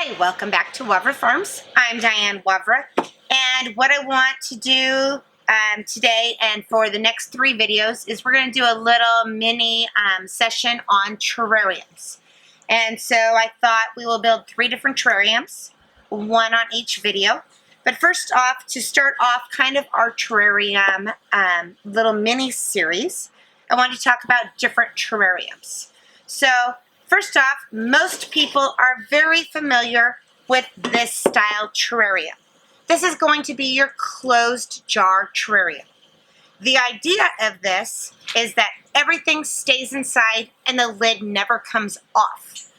Hi, welcome back to Wavra Farms. I'm Diane Wavra, and what I want to do today and for the next 3 videos is we're going to do a little mini session on terrariums. And so I thought we will build 3 different terrariums, one on each video. But first off, to start off kind of our terrarium little mini series, I want to talk about different terrariums. So first off, most people are very familiar with this style terrarium. This is going to be your closed jar terrarium. The idea of this is that everything stays inside and the lid never comes off.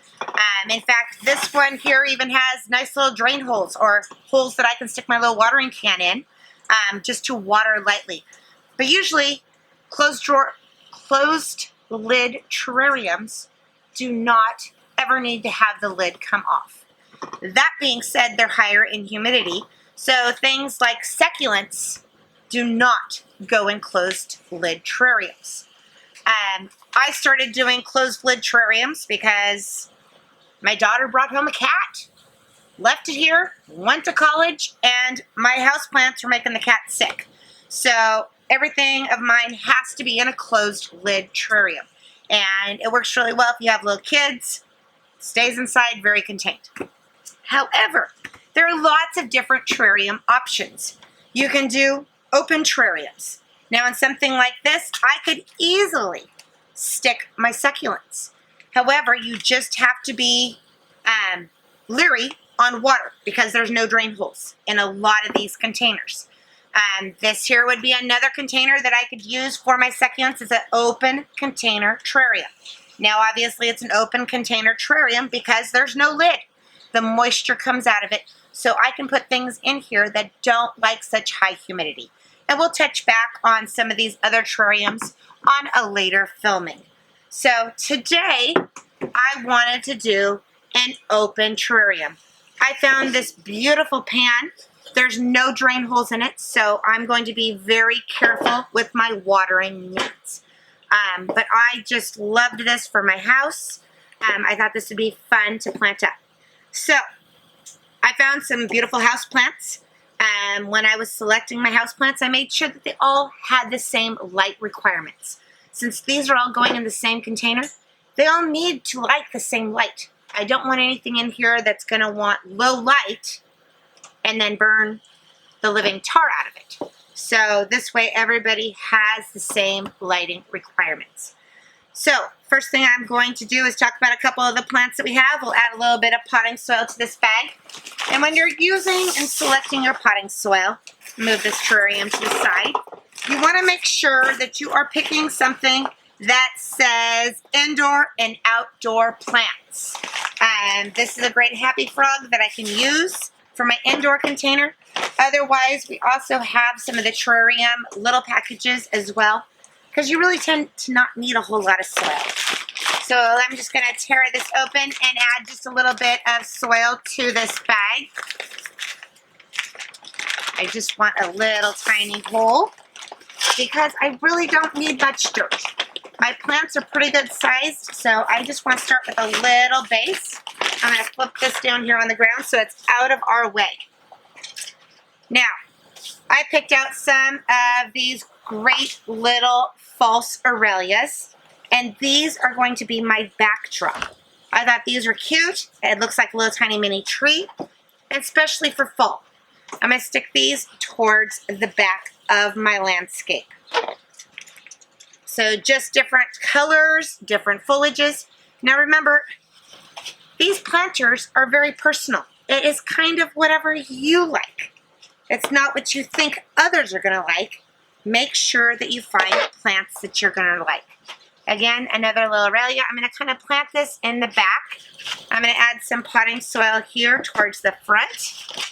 In fact, this one here even has nice little drain holes or holes that I can stick my little watering can in just to water lightly. But usually closed lid terrariums do not ever need to have the lid come off. That being said, they're higher in humidity, so things like succulents do not go in closed lid terrariums. I started doing closed lid terrariums because my daughter brought home a cat, left it here, went to college, and my houseplants were making the cat sick. So everything of mine has to be in a closed lid terrarium. And it works really well if you have little kids. It stays inside, very contained. However, there are lots of different terrarium options. You can do open terrariums. Now in something like this, I could easily stick my succulents. However, you just have to be leery on water because there's no drain holes in a lot of these containers. This here would be another container that I could use for my succulents. It's an open container terrarium. Now obviously it's an open container terrarium because there's no lid. The moisture comes out of it, so I can put things in here that don't like such high humidity. And we'll touch back on some of these other terrariums on a later filming. So today I wanted to do an open terrarium. I found this beautiful pan. There's no drain holes in it, so I'm going to be very careful with my watering needs. But I just loved this for my house. I thought this would be fun to plant up. So I found some beautiful house plants. When I was selecting my house plants, I made sure that they all had the same light requirements. Since these are all going in the same container, they all need to like the same light. I don't want anything in here that's going to want low light and then burn the living tar out of it. So this way everybody has the same lighting requirements. So first thing I'm going to do is talk about a couple of the plants that we have. We'll add a little bit of potting soil to this bag. And when you're using and selecting your potting soil, move this terrarium to the side, you want to make sure that you are picking something that says indoor and outdoor plants. This is a great Happy Frog that I can use for my indoor container. Otherwise, we also have some of the terrarium little packages as well, because you really tend to not need a whole lot of soil. So I'm just going to tear this open and add just a little bit of soil to this bag. I just want a little tiny hole because I really don't need much dirt. My plants are pretty good sized, so I just want to start with a little base. I'm going to flip this down here on the ground so it's out of our way. Now, I picked out some of these great little false Aralias, and these are going to be my backdrop. I thought these were cute. It looks like a little tiny mini tree, especially for fall. I'm going to stick these towards the back of my landscape. So just different colors, different foliages. Now remember, these planters are very personal. It is kind of whatever you like. It's not what you think others are going to like. Make sure that you find plants that you're going to like. Again, another little Aralia. I'm going to kind of plant this in the back. I'm going to add some potting soil here towards the front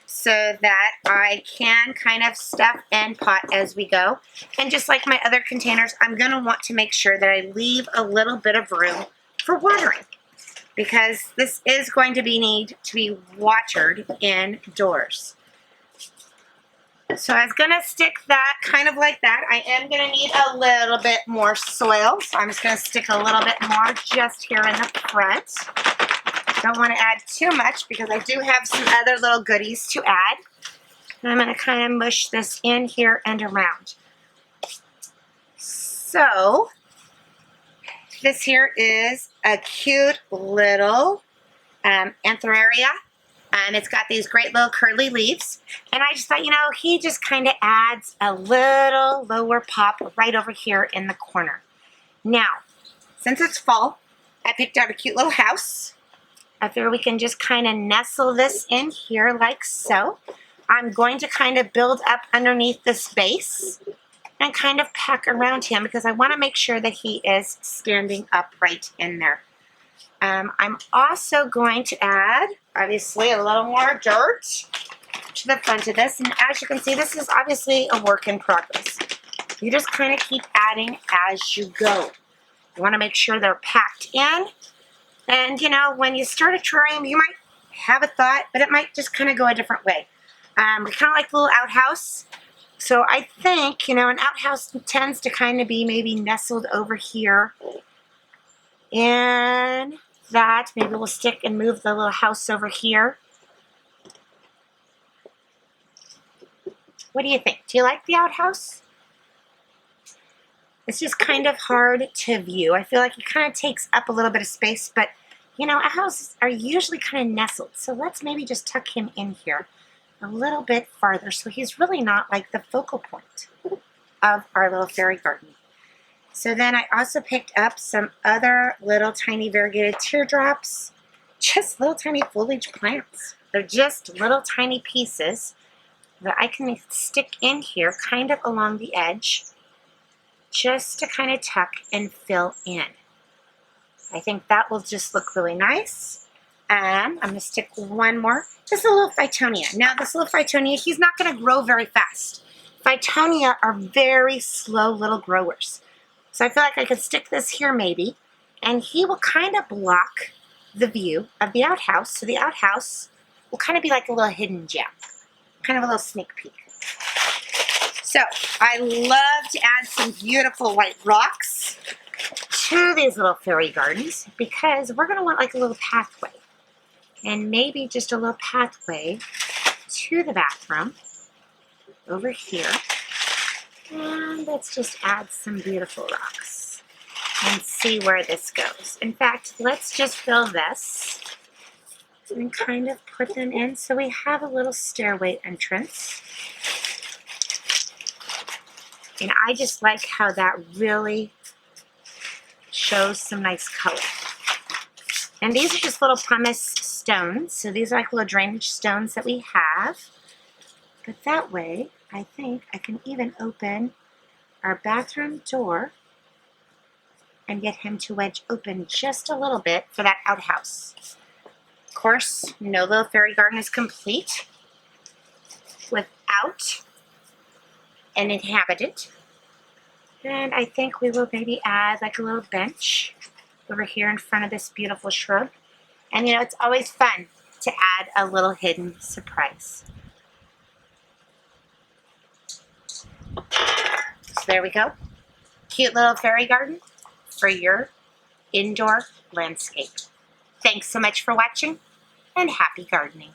so that I can kind of stuff and pot as we go. And just like my other containers, I'm going to want to make sure that I leave a little bit of room for watering, because this is going to need to be watered indoors. So I was going to stick that kind of like that. I am going to need a little bit more soil, so I'm just going to stick a little bit more just here in the front. Don't want to add too much because I do have some other little goodies to add. And I'm going to kind of mush this in here and around. So, this here is a cute little Antheraria. It's got these great little curly leaves. And I just thought, you know, he just kind of adds a little lower pop right over here in the corner. Now, since it's fall, I picked out a cute little house. I figure we can just kind of nestle this in here like so. I'm going to kind of build up underneath this base and kind of pack around him because I want to make sure that he is standing upright in there. I'm also going to add, obviously, a little more dirt to the front of this. And as you can see, this is obviously a work in progress. You just kind of keep adding as you go. You want to make sure they're packed in. And, you know, when you start a terrarium, you might have a thought, but it might just kind of go a different way. We kind of like a little outhouse. So I think, you know, an outhouse tends to kind of be maybe nestled over here. And that, maybe we'll stick and move the little house over here. What do you think? Do you like the outhouse? It's just kind of hard to view. I feel like it kind of takes up a little bit of space, but, you know, outhouses are usually kind of nestled. So let's maybe just tuck him in here a little bit farther so he's really not like the focal point of our little fairy garden. So then I also picked up some other little tiny variegated teardrops, just little tiny foliage plants. They're just little tiny pieces that I can stick in here kind of along the edge just to kind of tuck and fill in. I think that will just look really nice. I'm going to stick one more. Just a little Phytonia. Now this little Phytonia, he's not going to grow very fast. Phytonia are very slow little growers. So I feel like I could stick this here maybe, and he will kind of block the view of the outhouse. So the outhouse will kind of be like a little hidden gem, kind of a little sneak peek. So I love to add some beautiful white rocks to these little fairy gardens because we're going to want like a little pathway. And maybe just a little pathway to the bathroom over here. And let's just add some beautiful rocks and see where this goes. In fact, let's just fill this and kind of put them in so we have a little stairway entrance. And I just like how that really shows some nice color. And these are just little pumice stones. So these are like little drainage stones that we have. But that way, I think I can even open our bathroom door and get him to wedge open just a little bit for that outhouse. Of course, no little fairy garden is complete without an inhabitant. And I think we will maybe add like a little bench over here in front of this beautiful shrub. And you know, it's always fun to add a little hidden surprise. So there we go. Cute little fairy garden for your indoor landscape. Thanks so much for watching and happy gardening.